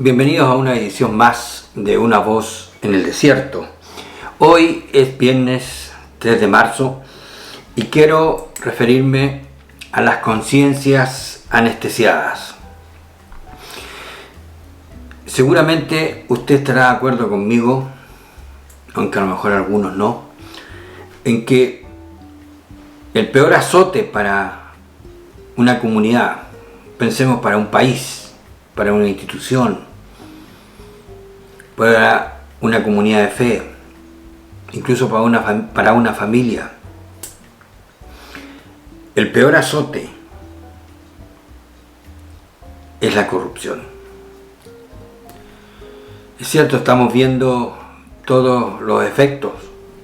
Bienvenidos a una edición más de Una Voz en el Desierto. Hoy es viernes 3 de marzo y quiero referirme a las conciencias anestesiadas. Seguramente usted estará de acuerdo conmigo, aunque a lo mejor algunos no, en que el peor azote para una comunidad, pensemos para un país, para una institución, para una comunidad de fe, incluso para una familia, el peor azote es la corrupción. Es cierto, estamos viendo todos los efectos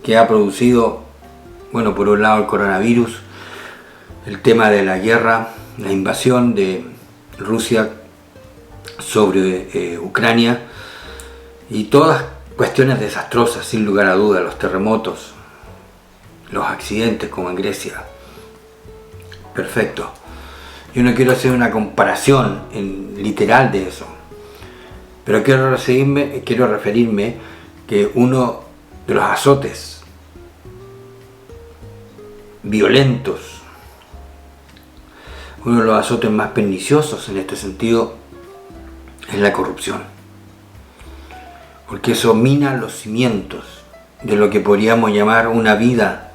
que ha producido, por un lado el coronavirus, el tema de la guerra, la invasión de Rusia sobre Ucrania y todas cuestiones desastrosas, sin lugar a dudas, los terremotos, los accidentes como en Grecia. Perfecto. Yo no quiero hacer una comparación literal de eso, pero quiero referirme que uno de los azotes violentos, uno de los azotes más perniciosos en este sentido, es la corrupción. Porque eso mina los cimientos de lo que podríamos llamar una vida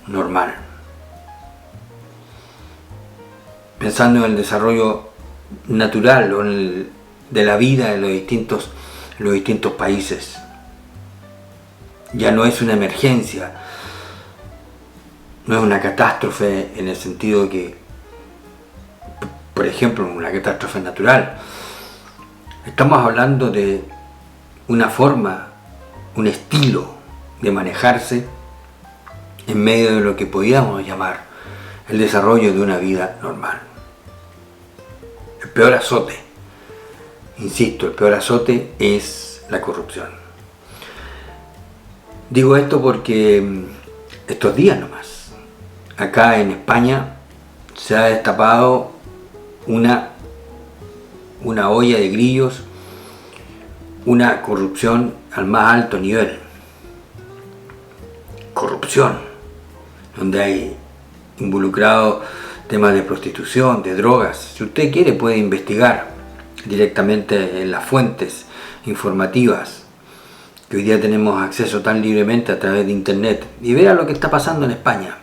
normal. Pensando en el desarrollo natural o de la vida en los distintos países. Ya no es una emergencia, no es una catástrofe en el sentido que, por ejemplo, una catástrofe natural. Estamos hablando de una forma, un estilo de manejarse en medio de lo que podríamos llamar el desarrollo de una vida normal. El peor azote, insisto, el peor azote es la corrupción. Digo esto porque estos días nomás, acá en España se ha destapado una olla de grillos, una corrupción al más alto nivel. Corrupción, donde hay involucrado temas de prostitución, de drogas. Si usted quiere puede investigar directamente en las fuentes informativas que hoy día tenemos acceso tan libremente a través de internet y vea lo que está pasando en España.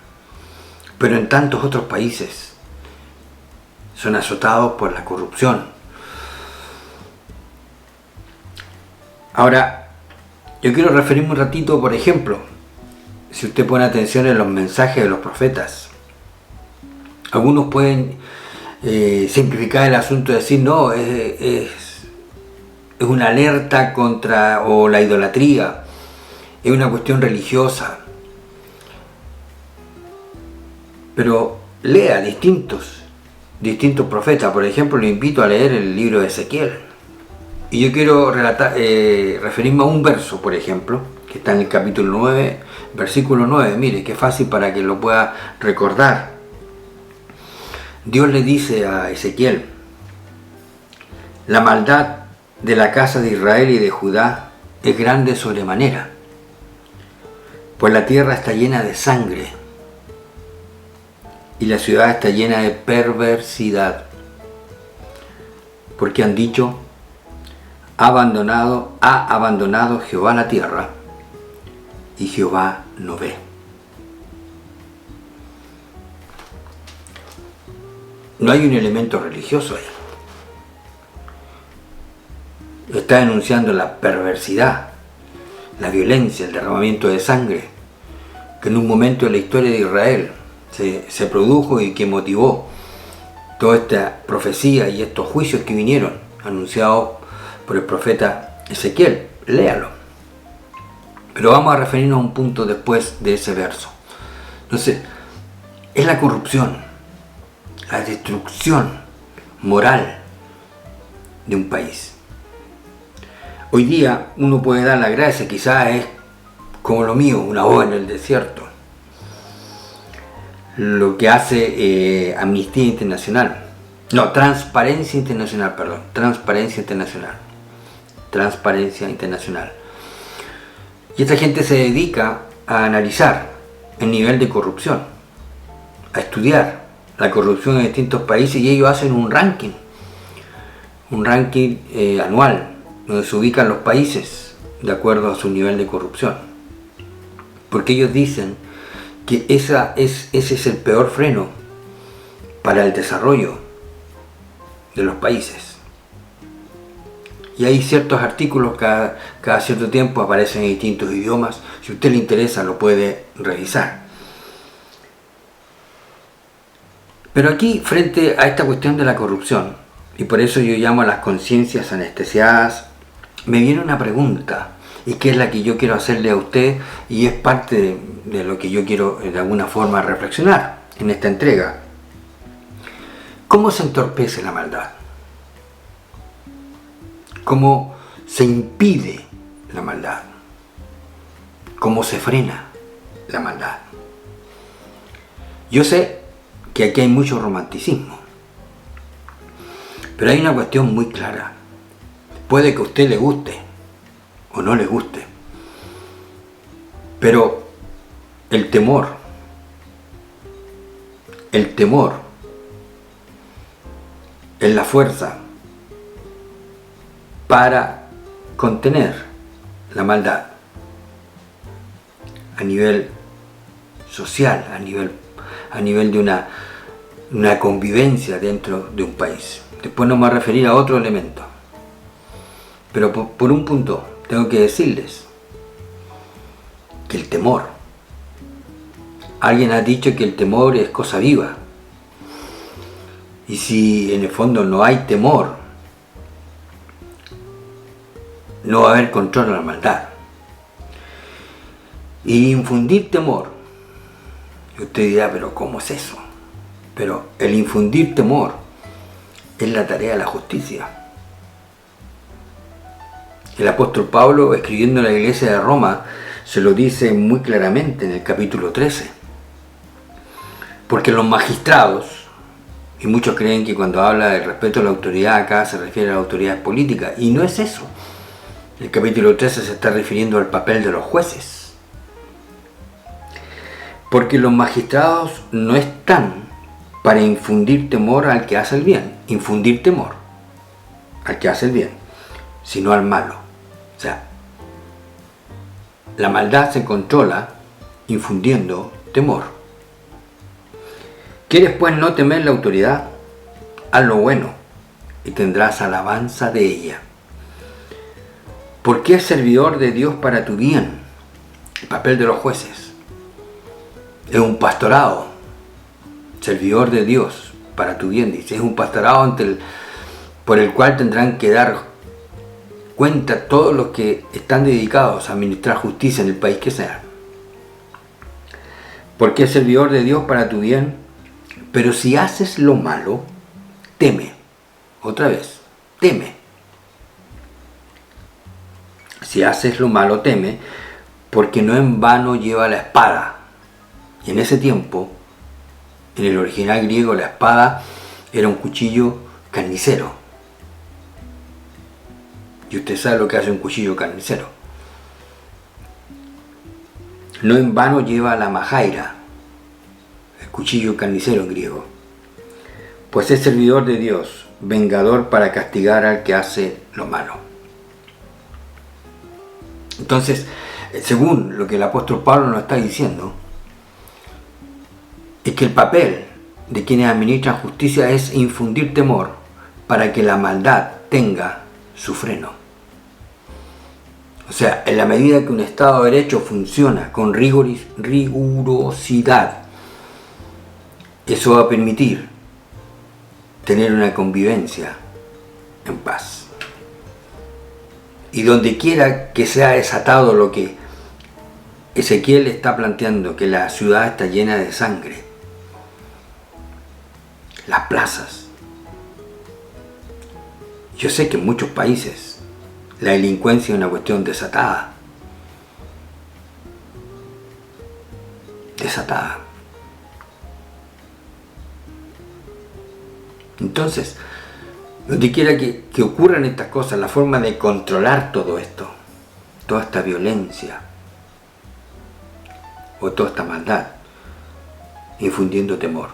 Pero en tantos otros países son azotados por la corrupción. Ahora, yo quiero referirme un ratito, por ejemplo, si usted pone atención en los mensajes de los profetas. Algunos pueden simplificar el asunto y decir, no, es una alerta contra la idolatría, es una cuestión religiosa. Pero lea distintos profetas. Por ejemplo, le invito a leer el libro de Ezequiel. Y yo quiero referirme a un verso, por ejemplo, que está en el capítulo 9, versículo 9. Mire, qué fácil para que lo pueda recordar. Dios le dice a Ezequiel: la maldad de la casa de Israel y de Judá es grande sobremanera, pues la tierra está llena de sangre y la ciudad está llena de perversidad, porque han dicho: ha abandonado Jehová la tierra, y Jehová no ve. No hay un elemento religioso ahí. Está denunciando la perversidad, la violencia, el derramamiento de sangre, que en un momento de la historia de Israel se produjo y que motivó toda esta profecía y estos juicios que vinieron anunciados por el profeta Ezequiel. Léalo. Pero vamos a referirnos a un punto después de ese verso. Entonces, es la corrupción, la destrucción moral de un país. Hoy día uno puede dar la gracia, quizás es como lo mío, una voz en el desierto. Lo que hace Amnistía Internacional, No, Transparencia Internacional, perdón. Transparencia Internacional. Transparencia Internacional. Y esta gente se dedica a analizar el nivel de corrupción, a estudiar la corrupción en distintos países, y ellos hacen un ranking anual, donde se ubican los países de acuerdo a su nivel de corrupción. Porque ellos dicen que ese es el peor freno para el desarrollo de los países. Y hay ciertos artículos cada cierto tiempo, aparecen en distintos idiomas. Si a usted le interesa, lo puede revisar. Pero aquí, frente a esta cuestión de la corrupción, y por eso yo llamo a las conciencias anestesiadas, me viene una pregunta, y que es la que yo quiero hacerle a usted, y es parte de lo que yo quiero de alguna forma reflexionar en esta entrega. ¿Cómo se entorpece la maldad? ¿Cómo se impide la maldad? ¿Cómo se frena la maldad? Yo sé que aquí hay mucho romanticismo, pero hay una cuestión muy clara. Puede que a usted le guste o no le guste, pero el temor es la fuerza para contener la maldad a nivel social, a nivel de una convivencia dentro de un país. Después nos vamos a referir a otro elemento, pero por un punto tengo que decirles que el temor, alguien ha dicho que el temor es cosa viva, y si en el fondo no hay temor, no va a haber control de la maldad. Y infundir temor, y usted dirá, pero ¿cómo es eso? Pero el infundir temor es la tarea de la justicia. El apóstol Pablo, escribiendo a la iglesia de Roma, se lo dice muy claramente en el capítulo 13. Porque los magistrados, y muchos creen que cuando habla del respeto a la autoridad acá se refiere a las autoridades políticas, y no es eso. El capítulo 13 se está refiriendo al papel de los jueces. Porque los magistrados no están para infundir temor al que hace el bien, infundir temor al que hace el bien, sino al malo. O sea, la maldad se controla infundiendo temor. ¿Quieres pues no temer la autoridad? Haz lo bueno y tendrás alabanza de ella. Porque es servidor de Dios para tu bien. El papel de los jueces es un pastorado, servidor de Dios para tu bien, dice. Es un pastorado por el cual tendrán que dar cuenta todos los que están dedicados a administrar justicia en el país que sea. Porque es servidor de Dios para tu bien, pero si haces lo malo, teme. Otra vez, teme. Si haces lo malo, teme, porque no en vano lleva la espada. Y en ese tiempo, en el original griego, la espada era un cuchillo carnicero. Y usted sabe lo que hace un cuchillo carnicero. No en vano lleva la majaira, el cuchillo carnicero en griego. Pues es servidor de Dios, vengador para castigar al que hace lo malo. Entonces, según lo que el apóstol Pablo nos está diciendo, es que el papel de quienes administran justicia es infundir temor para que la maldad tenga su freno. O sea, en la medida que un Estado de Derecho funciona con rigurosidad, eso va a permitir tener una convivencia en paz. Y donde quiera que sea desatado lo que Ezequiel está planteando, que la ciudad está llena de sangre, las plazas. Yo sé que en muchos países la delincuencia es una cuestión desatada. Desatada. Entonces, donde quiera que ocurran estas cosas, la forma de controlar todo esto, toda esta violencia o toda esta maldad, infundiendo temor.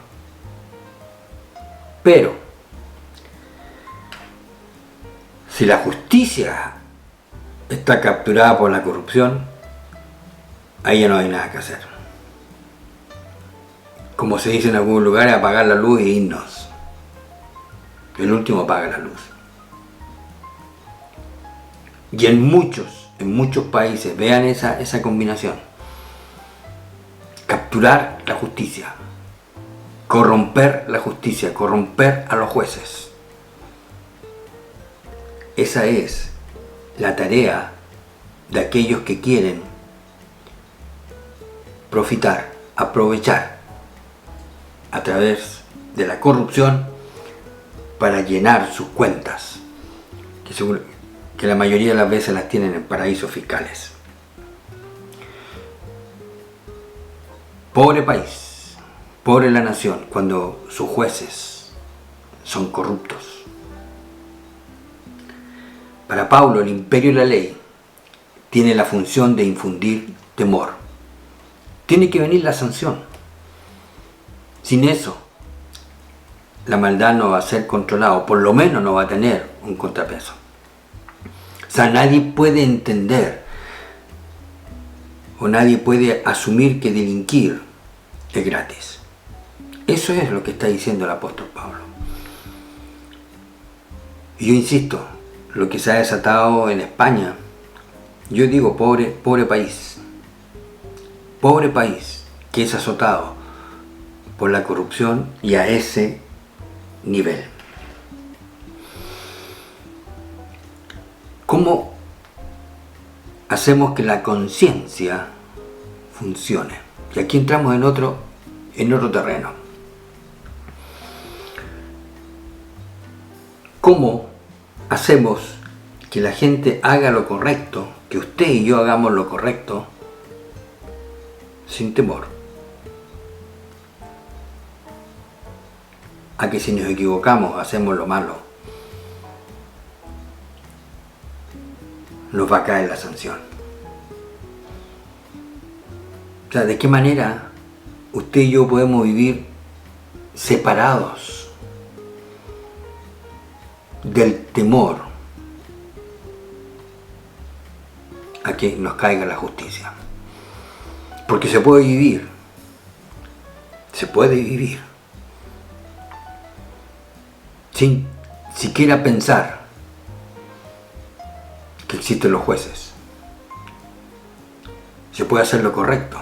Pero, si la justicia está capturada por la corrupción, ahí ya no hay nada que hacer. Como se dice en algunos lugares, apagar la luz e irnos. El último apaga la luz. Y en muchos países, vean esa combinación. Capturar la justicia, corromper la justicia, corromper a los jueces. Esa es la tarea de aquellos que quieren profitar, aprovechar a través de la corrupción para llenar sus cuentas, que la mayoría de las veces las tienen en paraísos fiscales. Pobre país, pobre la nación, cuando sus jueces son corruptos. Para Pablo, el imperio y la ley tiene la función de infundir temor. Tiene que venir la sanción. Sin eso, la maldad no va a ser controlada, o por lo menos no va a tener un contrapeso. O sea, nadie puede entender o nadie puede asumir que delinquir es gratis. Eso es lo que está diciendo el apóstol Pablo. Y yo insisto, lo que se ha desatado en España, yo digo pobre país que es azotado por la corrupción y a ese nivel. ¿Cómo hacemos que la conciencia funcione? Y aquí entramos en otro terreno. ¿Cómo hacemos que la gente haga lo correcto, que usted y yo hagamos lo correcto sin temor a que si nos equivocamos hacemos lo malo, nos va a caer la sanción? O sea, ¿de qué manera usted y yo podemos vivir separados del temor a que nos caiga la justicia? Porque se puede vivir sin siquiera pensar que existen los jueces. Se puede hacer lo correcto.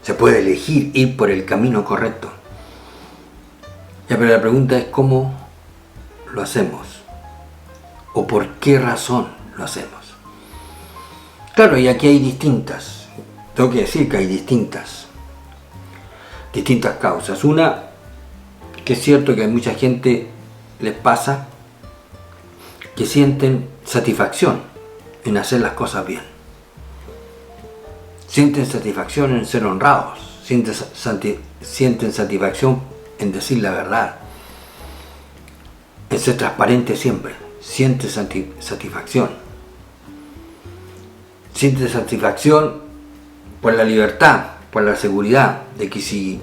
Se puede elegir ir por el camino correcto. Ya, pero la pregunta es cómo lo hacemos o por qué razón lo hacemos. Claro, y aquí hay tengo que decir que hay distintas causas. Una, que es cierto que a mucha gente les pasa que sienten satisfacción en hacer las cosas bien. Sienten satisfacción en ser honrados, sienten satisfacción en decir la verdad, en ser transparente siempre, sienten satisfacción. Sienten satisfacción por la libertad, por la seguridad, de que si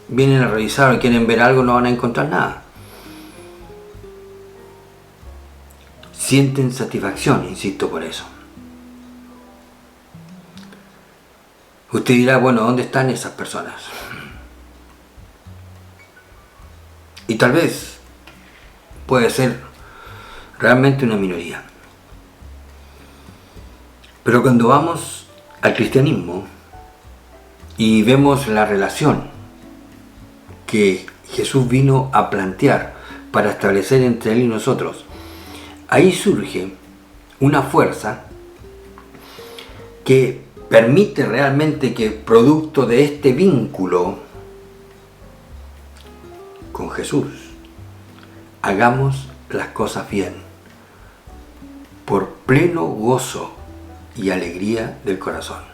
vienen a revisar o quieren ver algo no van a encontrar nada. Sienten satisfacción, insisto por eso. Usted dirá, bueno, ¿dónde están esas personas? Y tal vez puede ser realmente una minoría. Pero cuando vamos al cristianismo y vemos la relación que Jesús vino a plantear para establecer entre Él y nosotros, ahí surge una fuerza que permite realmente que, producto de este vínculo con Jesús, hagamos las cosas bien, por pleno gozo y alegría del corazón.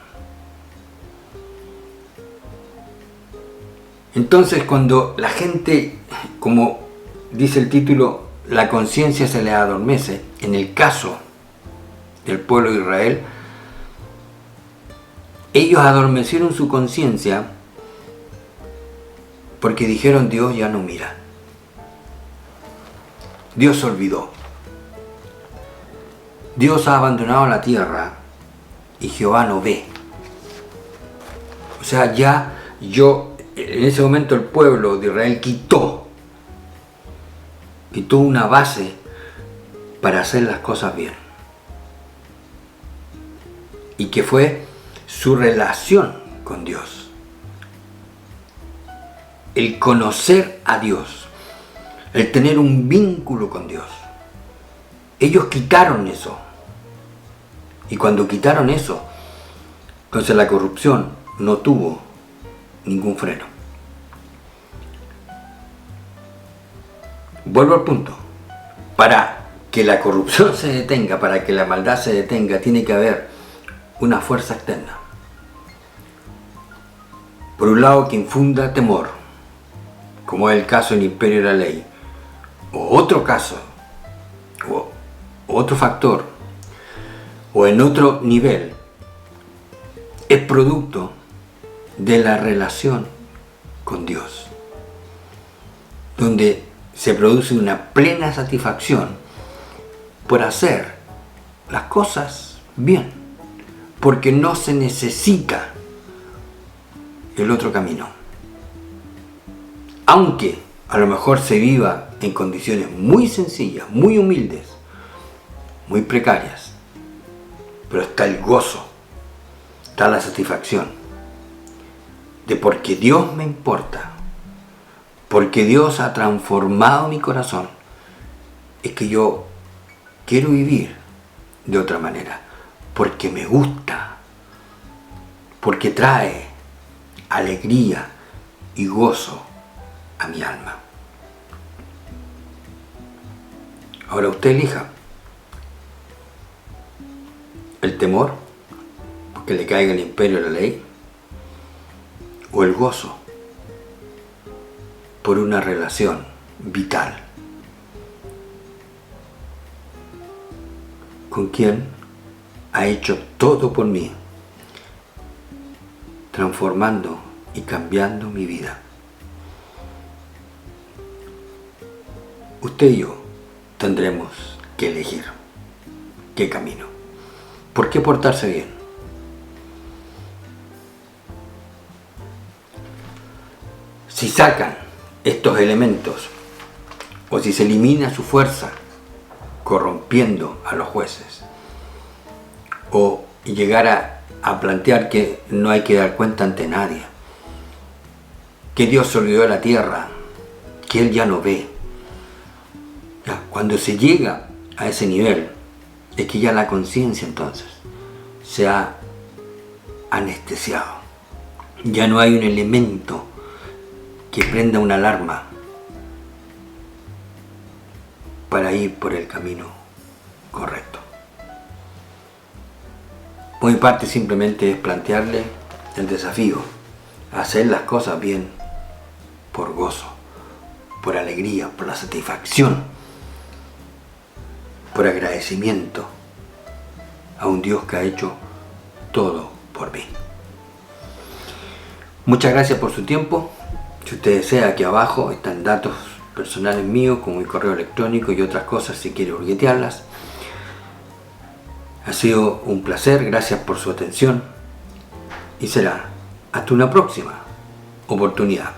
Entonces, cuando la gente, como dice el título, la conciencia se le adormece, en el caso del pueblo de Israel, ellos adormecieron su conciencia porque dijeron: Dios ya no mira. Dios se olvidó. Dios ha abandonado la tierra y Jehová no ve. O sea, en ese momento el pueblo de Israel quitó una base para hacer las cosas bien. Y que fue su relación con Dios. El conocer a Dios. El tener un vínculo con Dios. Ellos quitaron eso. Y cuando quitaron eso, entonces la corrupción no tuvo ningún freno. Vuelvo al punto. Para que la corrupción se detenga, para que la maldad se detenga, tiene que haber una fuerza externa. Por un lado, que infunda temor, como es el caso del imperio de la ley. O otro caso, o otro factor, o en otro nivel, es producto de la relación con Dios, donde se produce una plena satisfacción por hacer las cosas bien, porque no se necesita el otro camino. Aunque a lo mejor se viva en condiciones muy sencillas, muy humildes, muy precarias, pero está el gozo, está la satisfacción de porque Dios me importa, porque Dios ha transformado mi corazón, es que yo quiero vivir de otra manera, porque me gusta, porque trae alegría y gozo a mi alma. Ahora usted elija el temor, porque le caiga el imperio de la ley, o el gozo por una relación vital con quien ha hecho todo por mí, transformando y cambiando mi vida. Usted y yo tendremos que elegir qué camino. ¿Por qué portarse bien? Si sacan estos elementos, o si se elimina su fuerza corrompiendo a los jueces, o llegar a plantear que no hay que dar cuenta ante nadie, que Dios se olvidó de la tierra, que Él ya no ve. Cuando se llega a ese nivel, es que ya la conciencia entonces se ha anestesiado. Ya no hay un elemento que prenda una alarma para ir por el camino correcto. Por mi parte, simplemente es plantearle el desafío, hacer las cosas bien por gozo, por alegría, por la satisfacción, por agradecimiento a un Dios que ha hecho todo por mí. Muchas gracias por su tiempo. Si usted desea, aquí abajo están datos personales míos, como mi correo electrónico y otras cosas si quiere hurguetearlas. Ha sido un placer, gracias por su atención y será hasta una próxima oportunidad.